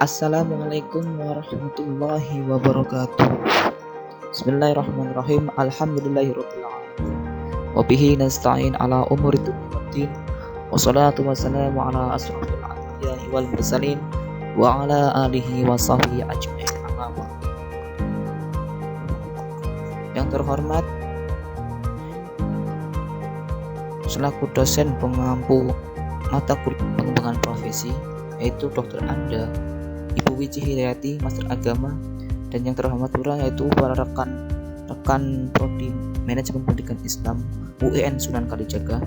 Assalamualaikum warahmatullahi wabarakatuh. Bismillahirrahmanirrahim. Alhamdulillahirabbil alamin. Wa bihi nasta'in ala umuri dunya waddin. Wassalatu wassalamu ala asrofil anbiya'i wal mursalin wa ala alihi wa sahbihi ajma'in. Amma ba'd. Yang terhormat selaku dosen pengampu mata kuliah pengembangan profesi, yaitu Dr. Anda Ibu Wiji Hidayati, Master Agama, dan yang terhormat pula yaitu para rekan Prodi Manajemen Pendidikan Islam UIN Sunan Kalijaga.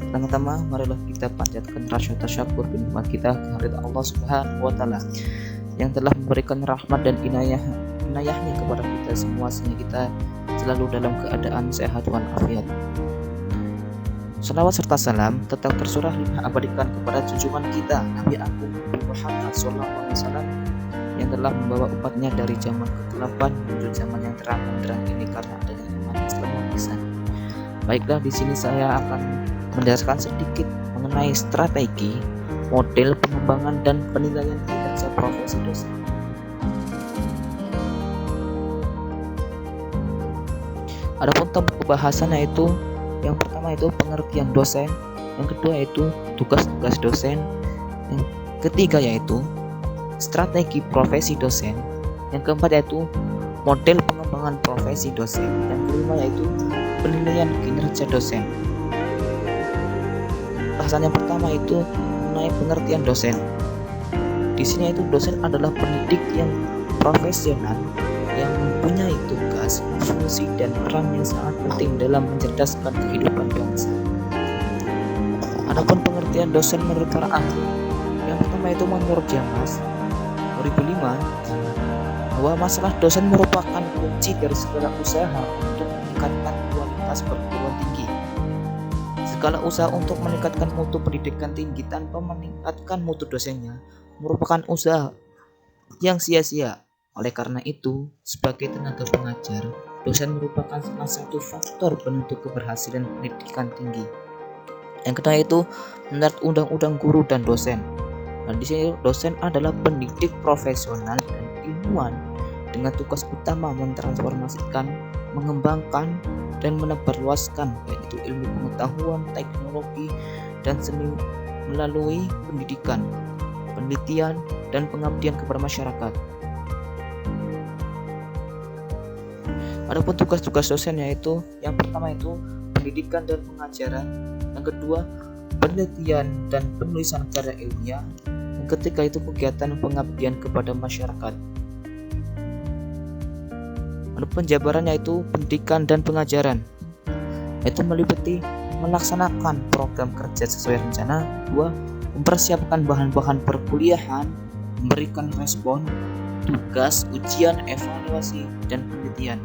Pertama-tama marilah kita panjatkan rasa tasyukur nikmat kita kehadirat Allah Subhanahu wa taala yang telah memberikan rahmat dan inayahnya kepada kita semua sehingga kita selalu dalam keadaan sehat walafiat. Salawat serta salam tetap tersurah limpah abadikan kepada junjungan kita Nabi Agung Muhammad SAW yang telah membawa umatnya dari zaman kegelapan menuju zaman yang terang benderang ini karena adanya iman Islam yang lisan. Baiklah, di sini saya akan menjelaskan sedikit mengenai strategi, model pengembangan dan penilaian kinerja profesi dosen. Adapun topik pembahasannya itu yang pertama itu pengertian dosen, yang kedua yaitu tugas-tugas dosen, yang ketiga yaitu strategi profesi dosen, yang keempat yaitu model pengembangan profesi dosen, yang kelima yaitu penilaian kinerja dosen. Bahasan yang pertama itu mengenai pengertian dosen. Di sini itu dosen adalah pendidik yang profesional yang mempunyai tugas, fungsi, dan peran yang sangat penting dalam mencerdaskan kehidupan bangsa. Adapun pengertian dosen menurut para ahli, yang pertama itu menurut Jamas 2005 bahwa masalah dosen merupakan kunci dari segala usaha untuk meningkatkan kualitas perguruan tinggi. Segala usaha untuk meningkatkan mutu pendidikan tinggi tanpa meningkatkan mutu dosennya merupakan usaha yang sia-sia. Oleh karena itu, sebagai tenaga pengajar, dosen merupakan salah satu faktor penentu keberhasilan pendidikan tinggi. Yang kedua itu menurut Undang-Undang Guru dan Dosen. Nah, di sini dosen adalah pendidik profesional dan ilmuwan dengan tugas utama mentransformasikan, mengembangkan, dan menebarluaskan yaitu ilmu pengetahuan, teknologi, dan seni melalui pendidikan, penelitian, dan pengabdian kepada masyarakat. Adapun tugas-tugas dosen yaitu yang pertama itu pendidikan dan pengajaran, yang kedua penelitian dan penulisan karya ilmiah, yang ketiga itu kegiatan pengabdian kepada masyarakat. Adapun jabarannya itu pendidikan dan pengajaran yaitu meliputi melaksanakan program kerja sesuai rencana, dua mempersiapkan bahan-bahan perkuliahan, memberikan respon, tugas, ujian, evaluasi, dan penelitian.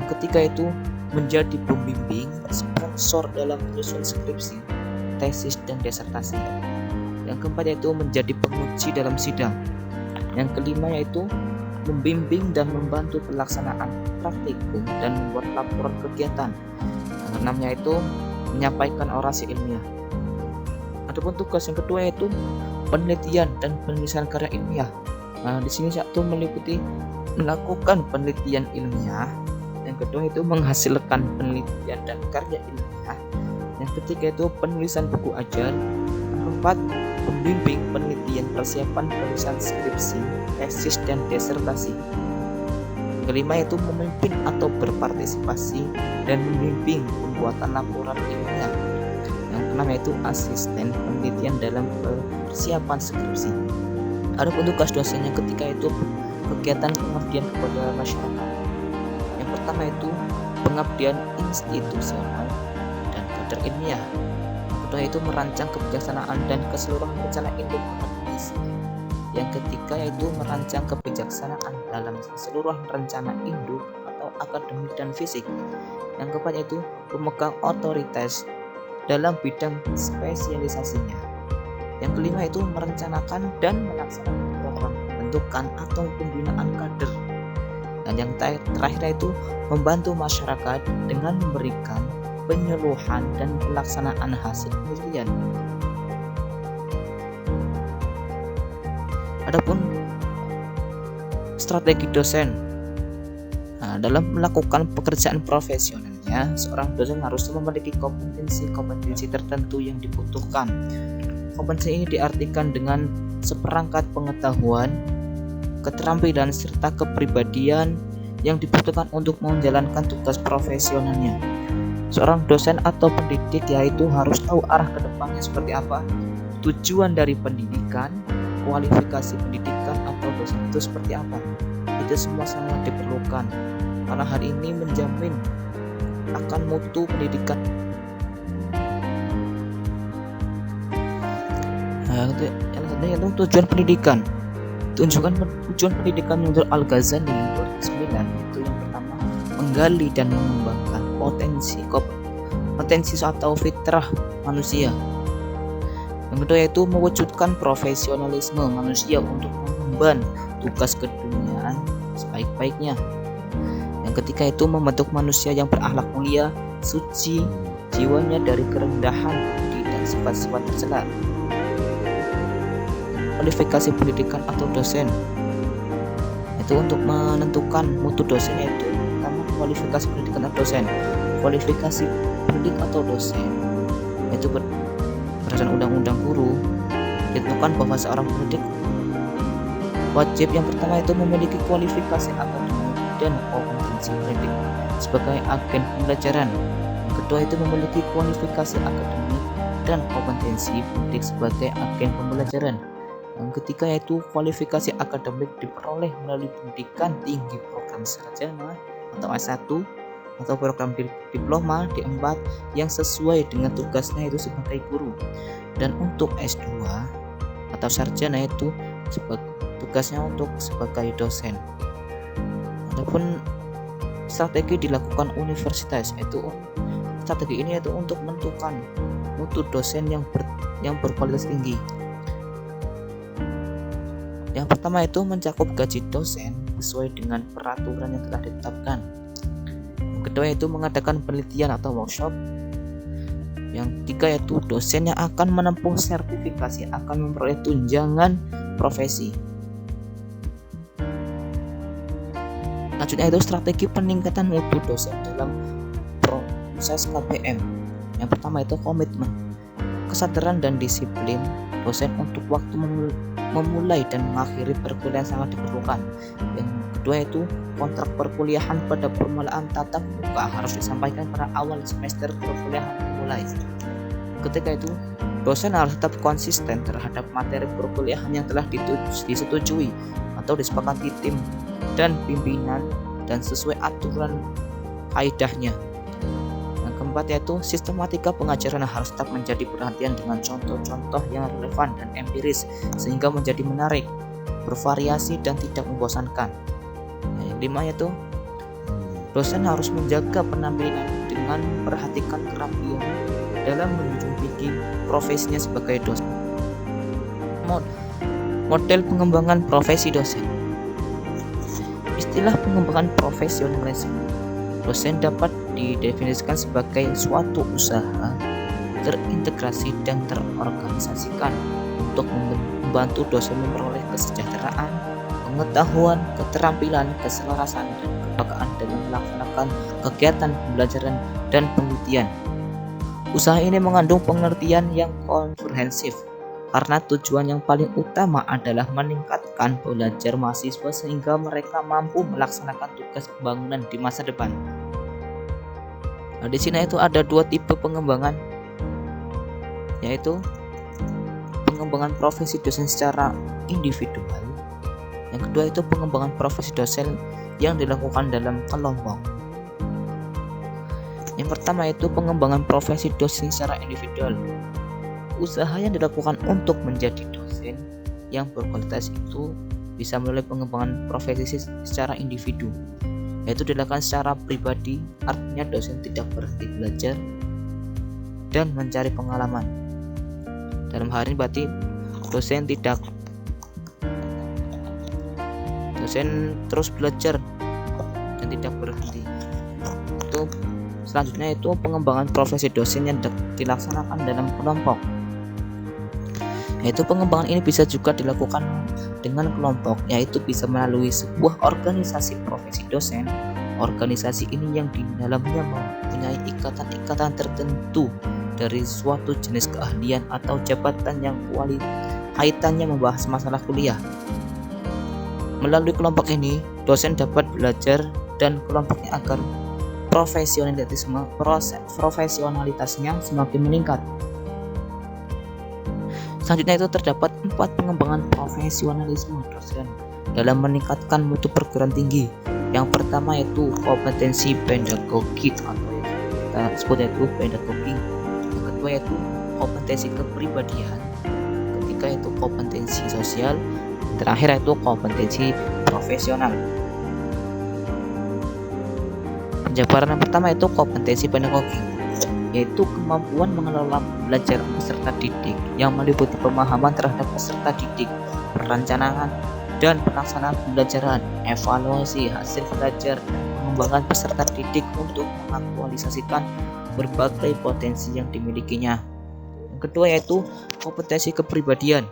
Yang ketiga itu menjadi pembimbing, sponsor dalam penyusun skripsi, tesis, dan disertasi. Yang keempat yaitu menjadi penguji dalam sidang. Yang kelima yaitu membimbing dan membantu pelaksanaan praktikum dan membuat laporan kegiatan. Yang keenamnya itu menyampaikan orasi ilmiah. Adapun tugas yang kedua yaitu penelitian dan penulisan karya ilmiah. Nah, di sini satu meliputi melakukan penelitian ilmiah, yang kedua itu menghasilkan penelitian dan karya ilmiah, yang ketiga itu penulisan buku ajar, yang keempat pembimbing penelitian persiapan penulisan skripsi, tesis, dan disertasi. Yang kelima itu memimpin atau berpartisipasi dan membimbing pembuatan laporan ilmiah. Yang keenam yaitu asisten penelitian dalam persiapan skripsi. Adapun tugas dosen yang ketiga itu kegiatan pengabdian kepada masyarakat. Yang pertama itu pengabdian institusional dan kader ilmiah. Yang kedua itu merancang kebijaksanaan dan keseluruhan rencana induk akademis. Yang ketiga yaitu merancang kebijaksanaan dalam keseluruhan rencana induk atau akademik dan fisik. Yang keempat yaitu pemegang otoritas dalam bidang spesialisasinya. Yang kelima itu merencanakan dan melaksanakan program pembentukan atau pembinaan kader. Dan yang terakhir itu membantu masyarakat dengan memberikan penyuluhan dan pelaksanaan hasil penelitian. Adapun strategi dosen. Nah, dalam melakukan pekerjaan profesionalnya, seorang dosen harus memiliki kompetensi tertentu yang dibutuhkan. Kompetensi ini diartikan dengan seperangkat pengetahuan, keterampilan, serta kepribadian yang dibutuhkan untuk menjalankan tugas profesionalnya. Seorang dosen atau pendidik yaitu harus tahu arah ke depannya seperti apa, tujuan dari pendidikan, kualifikasi pendidikan atau dosen itu seperti apa. Itu semua sangat diperlukan karena hal ini menjamin akan mutu pendidikan. Nah, yang kedua yaitu tujuan pendidikan. Tujuan pendidikan menurut Al-Ghazali 2009 itu yang pertama menggali dan mengembangkan potensi atau fitrah manusia. Yang kedua yaitu mewujudkan profesionalisme manusia untuk mengemban tugas keduniaan sebaik-baiknya. Yang ketiga itu membentuk manusia yang berakhlak mulia, suci, jiwanya dari kerendahan budi dan sifat-sifat tercela. Kualifikasi pendidikan atau dosen itu untuk menentukan mutu dosen, yaitu pertama kualifikasi pendidikan atau dosen. Kualifikasi pendidik atau dosen itu berdasarkan undang-undang guru ditentukan bahwa seorang pendidik wajib yang pertama itu memiliki kualifikasi akademik dan kompetensi pendidik sebagai agen pembelajaran. Yang kedua itu memiliki kualifikasi akademik dan kompetensi pendidik sebagai agen pembelajaran. Yang ketiga yaitu kualifikasi akademik diperoleh melalui pendidikan tinggi program sarjana atau S1 atau program diploma D4 yang sesuai dengan tugasnya itu sebagai guru. Dan untuk S2 atau sarjana itu tugasnya untuk sebagai dosen. Adapun strategi dilakukan universitas, yaitu strategi ini yaitu untuk menentukan mutu dosen yang berkualitas tinggi. Yang pertama itu mencakup gaji dosen sesuai dengan peraturan yang telah ditetapkan. Yang kedua yaitu mengadakan penelitian atau workshop. Yang ketiga yaitu dosen yang akan menempuh sertifikasi akan memperoleh tunjangan profesi. Selanjutnya itu strategi peningkatan mutu dosen dalam proses KPM. Yang pertama itu komitmen, kesadaran dan disiplin dosen untuk waktu memulai dan mengakhiri perkuliahan sangat diperlukan. Yang kedua itu kontrak perkuliahan pada permulaan tatap muka harus disampaikan pada awal semester perkuliahan dimulai. Ketika itu dosen harus tetap konsisten terhadap materi perkuliahan yang telah disetujui atau disepakati tim dan pimpinan dan sesuai aturan kaidahnya. Yang keempat yaitu sistematika pengajaran harus tetap menjadi perhatian dengan contoh-contoh yang relevan dan empiris sehingga menjadi menarik, bervariasi dan tidak membosankan. Yang kelima yaitu dosen harus menjaga penampilan dengan memperhatikan kerapian dalam menjunjung tinggi profesinya sebagai dosen. Model pengembangan profesi dosen. Istilah pengembangan profesionalisme dosen dapat didefinisikan sebagai suatu usaha terintegrasi dan terorganisasikan untuk membantu dosen memperoleh kesejahteraan, pengetahuan, keterampilan, keselarasan, dan kepekaan dalam melaksanakan kegiatan pembelajaran dan penelitian. Usaha ini mengandung pengertian yang komprehensif karena tujuan yang paling utama adalah meningkatkan belajar mahasiswa sehingga mereka mampu melaksanakan tugas pembangunan di masa depan. Nah, di sini itu ada dua tipe pengembangan, yaitu pengembangan profesi dosen secara individual. Yang kedua itu pengembangan profesi dosen yang dilakukan dalam kelompok. Yang pertama itu pengembangan profesi dosen secara individual. Usaha yang dilakukan untuk menjadi dosen yang berkualitas itu bisa melalui pengembangan profesi secara individu, yaitu dilakukan secara pribadi, artinya dosen tidak berhenti belajar dan mencari pengalaman. Dalam hal ini berarti dosen terus belajar dan tidak berhenti. Itu selanjutnya itu pengembangan profesi dosen yang dilaksanakan dalam kelompok. Yaitu pengembangan ini bisa juga dilakukan dengan kelompok, yaitu bisa melalui sebuah organisasi profesi dosen. Organisasi ini yang di dalamnya mempunyai ikatan-ikatan tertentu dari suatu jenis keahlian atau jabatan yang kaitannya membahas masalah kuliah. Melalui kelompok ini, dosen dapat belajar dan kelompoknya agar profesionalitasnya semakin meningkat. Selanjutnya itu terdapat 4 pengembangan profesionalisme dosen dalam meningkatkan mutu perguruan tinggi. Yang pertama yaitu kompetensi pedagogik atau yang kita sebut yaitu pedagogi. Yang kedua yaitu kompetensi kepribadian. Ketiga yaitu kompetensi sosial. Terakhir yaitu kompetensi profesional. Penjabaran yang pertama yaitu kompetensi pedagogi, yaitu kemampuan mengelola belajar peserta didik yang meliputi pemahaman terhadap peserta didik, perencanaan dan pelaksanaan pembelajaran, evaluasi hasil belajar, pengembangan peserta didik untuk mengaktualisasikan berbagai potensi yang dimilikinya. Yang kedua yaitu kompetensi kepribadian.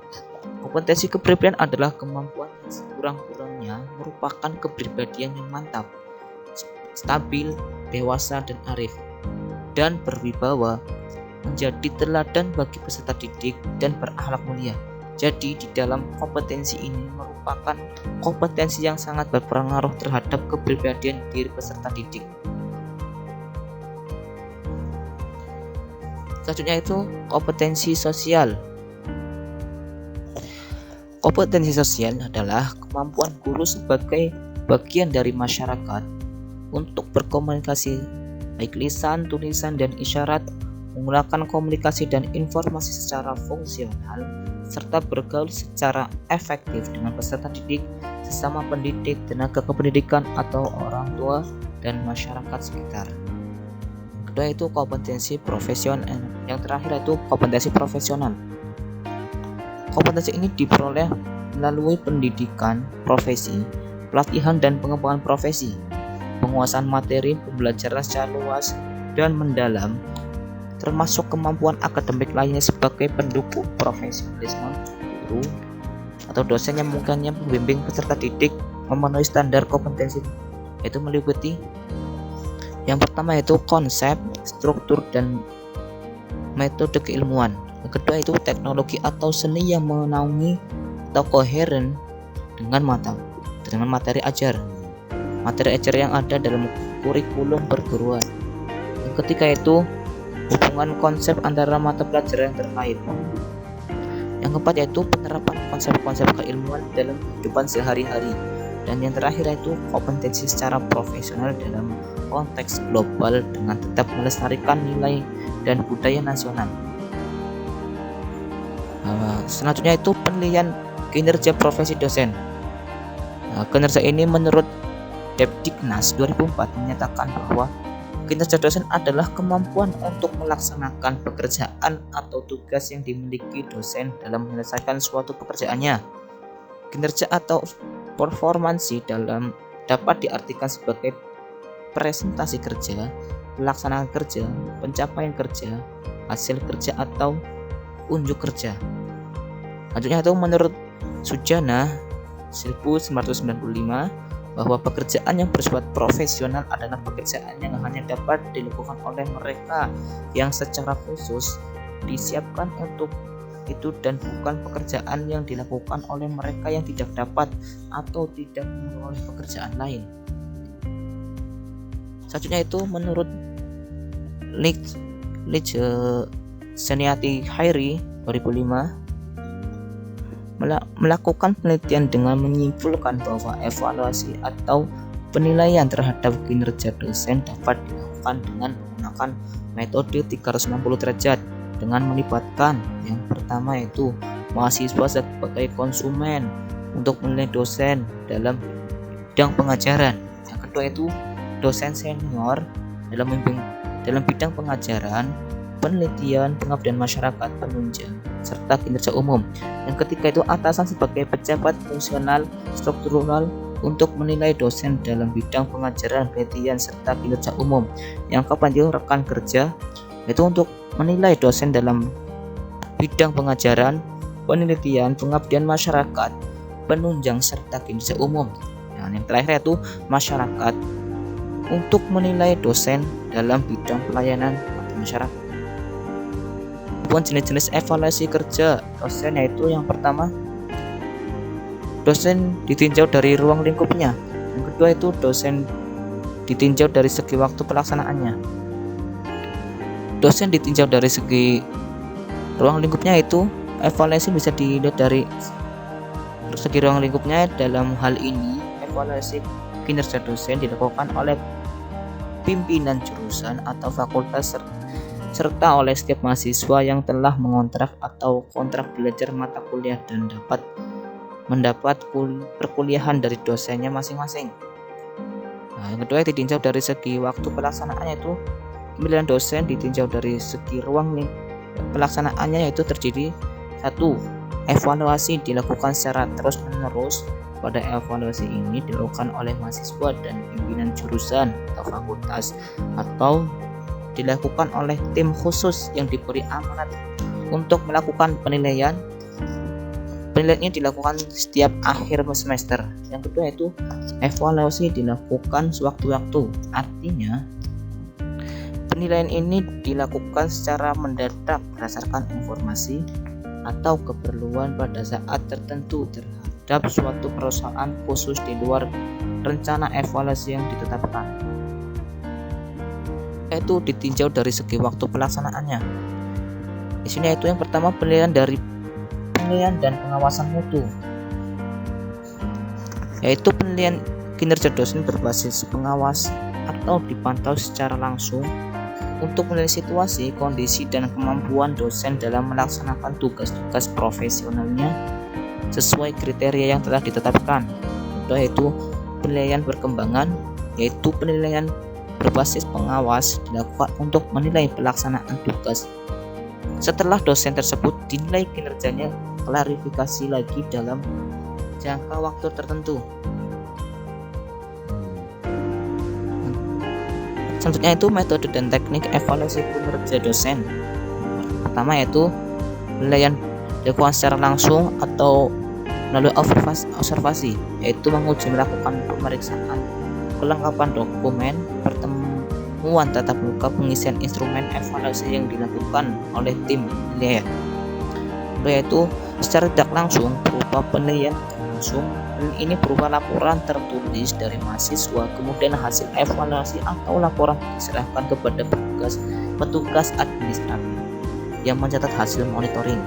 Kompetensi kepribadian adalah kemampuan yang sekurang-kurangnya merupakan kepribadian yang mantap, stabil, dewasa dan arif, dan berwibawa, menjadi teladan bagi peserta didik dan berakhlak mulia. Jadi di dalam kompetensi ini merupakan kompetensi yang sangat berpengaruh terhadap kepribadian diri peserta didik. Selanjutnya itu kompetensi sosial. Kompetensi sosial adalah kemampuan guru sebagai bagian dari masyarakat untuk berkomunikasi baik lisan, tulisan, dan isyarat, menggunakan komunikasi dan informasi secara fungsional, serta bergaul secara efektif dengan peserta didik, sesama pendidik, tenaga kependidikan, atau orang tua dan masyarakat sekitar. Kedua itu kompetensi profesional. Yang terakhir itu kompetensi profesional. Kompetensi ini diperoleh melalui pendidikan profesi, pelatihan dan pengembangan profesi, penguasaan materi pembelajaran secara luas dan mendalam, termasuk kemampuan akademik lainnya sebagai pendukung profesionalisme guru atau dosen yang mungkinnya membimbing peserta didik memenuhi standar kompetensi, yaitu meliputi yang pertama yaitu konsep, struktur, dan metode keilmuan. Yang kedua itu teknologi atau seni yang menaungi atau koheren dengan materi ajar yang ada dalam kurikulum perguruan. Yang ketiga itu hubungan konsep antara mata pelajaran yang terkait. Yang keempat yaitu penerapan konsep-konsep keilmuan dalam kehidupan sehari-hari. Dan yang terakhir yaitu kompetensi secara profesional dalam konteks global dengan tetap melestarikan nilai dan budaya nasional. Selanjutnya itu penilaian kinerja profesi dosen. Kinerja ini menurut Depdiknas 2004 menyatakan bahwa kinerja dosen adalah kemampuan untuk melaksanakan pekerjaan atau tugas yang dimiliki dosen dalam menyelesaikan suatu pekerjaannya. Kinerja atau performansi dapat diartikan sebagai presentasi kerja, pelaksanaan kerja, pencapaian kerja, hasil kerja atau unjuk kerja. Selanjutnya itu menurut Sujana 1995 bahwa pekerjaan yang bersifat profesional adalah pekerjaan yang hanya dapat dilakukan oleh mereka yang secara khusus disiapkan untuk itu dan bukan pekerjaan yang dilakukan oleh mereka yang tidak dapat atau tidak memperoleh pekerjaan lain. Selanjutnya itu menurut Seniati Khairi 2005 melakukan penelitian dengan menyimpulkan bahwa evaluasi atau penilaian terhadap kinerja dosen dapat dilakukan dengan menggunakan metode 360 derajat dengan melibatkan yang pertama yaitu mahasiswa sebagai konsumen untuk menilai dosen dalam bidang pengajaran. Yang kedua itu dosen senior dalam bidang pengajaran, penelitian, pengabdian masyarakat, penunjang, serta kinerja umum. Yang ketiga itu atasan sebagai pejabat fungsional struktural untuk menilai dosen dalam bidang pengajaran, penelitian, serta kinerja umum. Yang keempat itu rekan kerja, yaitu untuk menilai dosen dalam bidang pengajaran, penelitian, pengabdian masyarakat, penunjang serta kinerja umum. Nah, yang terakhir yaitu masyarakat untuk menilai dosen dalam bidang pelayanan pada masyarakat. Jenis-jenis evaluasi kerja dosen yaitu yang pertama, dosen ditinjau dari ruang lingkupnya. Yang kedua itu dosen ditinjau dari segi waktu pelaksanaannya. Dosen ditinjau dari segi ruang lingkupnya itu evaluasi bisa dilihat dari segi ruang lingkupnya. Dalam hal ini evaluasi kinerja dosen dilakukan oleh pimpinan jurusan atau fakultas serta oleh setiap mahasiswa yang telah mengontrak atau kontrak belajar mata kuliah dan dapat mendapat perkuliahan dari dosennya masing-masing. Nah, yang kedua ditinjau dari segi waktu pelaksanaannya, itu pemilihan dosen ditinjau dari segi ruang pelaksanaannya, yaitu terdiri 1. Evaluasi dilakukan secara terus-menerus. Pada evaluasi ini dilakukan oleh mahasiswa dan pimpinan jurusan atau fakultas, atau dilakukan oleh tim khusus yang diberi amanat untuk melakukan penilaian. Penilaiannya dilakukan setiap akhir semester. Yang kedua itu evaluasi dilakukan sewaktu-waktu. Artinya penilaian ini dilakukan secara mendadak berdasarkan informasi atau keperluan pada saat tertentu terhadap suatu perusahaan khusus di luar rencana evaluasi yang ditetapkan. Itu ditinjau dari segi waktu pelaksanaannya. Di sini itu yang pertama penilaian dan pengawasan mutu, yaitu penilaian kinerja dosen berbasis pengawas atau dipantau secara langsung untuk menilai situasi, kondisi, dan kemampuan dosen dalam melaksanakan tugas-tugas profesionalnya sesuai kriteria yang telah ditetapkan. Yaitu penilaian perkembangan, yaitu penilaian berbasis pengawas dilakukan untuk menilai pelaksanaan tugas. Setelah dosen tersebut dinilai kinerjanya, klarifikasi lagi dalam jangka waktu tertentu. Selanjutnya itu metode dan teknik evaluasi kinerja dosen. Pertama yaitu penilaian dilakukan secara langsung atau melalui observasi, yaitu menguji melakukan pemeriksaan kelengkapan dokumen, pertemuan tatap muka, pengisian instrumen evaluasi yang dilakukan oleh tim penilaian. Yaitu secara tidak langsung berupa penilaian langsung, dan ini berupa laporan tertulis dari mahasiswa, kemudian hasil evaluasi atau laporan diserahkan kepada petugas administratif yang mencatat hasil monitoring.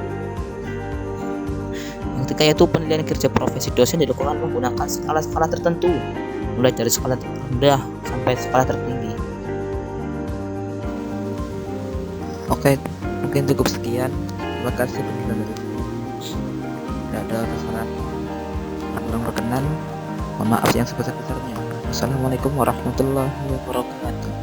Yang ketiga yaitu penilaian kerja profesi dosen dilakukan menggunakan skala-skala tertentu, mulai dari skala rendah sampai skala tertinggi. Oke, mungkin cukup sekian. Terima kasih pendengar. Tidak ada kesalahan kurang berkenan, mohon maaf yang sebesar-besarnya. Assalamualaikum warahmatullahi wabarakatuh.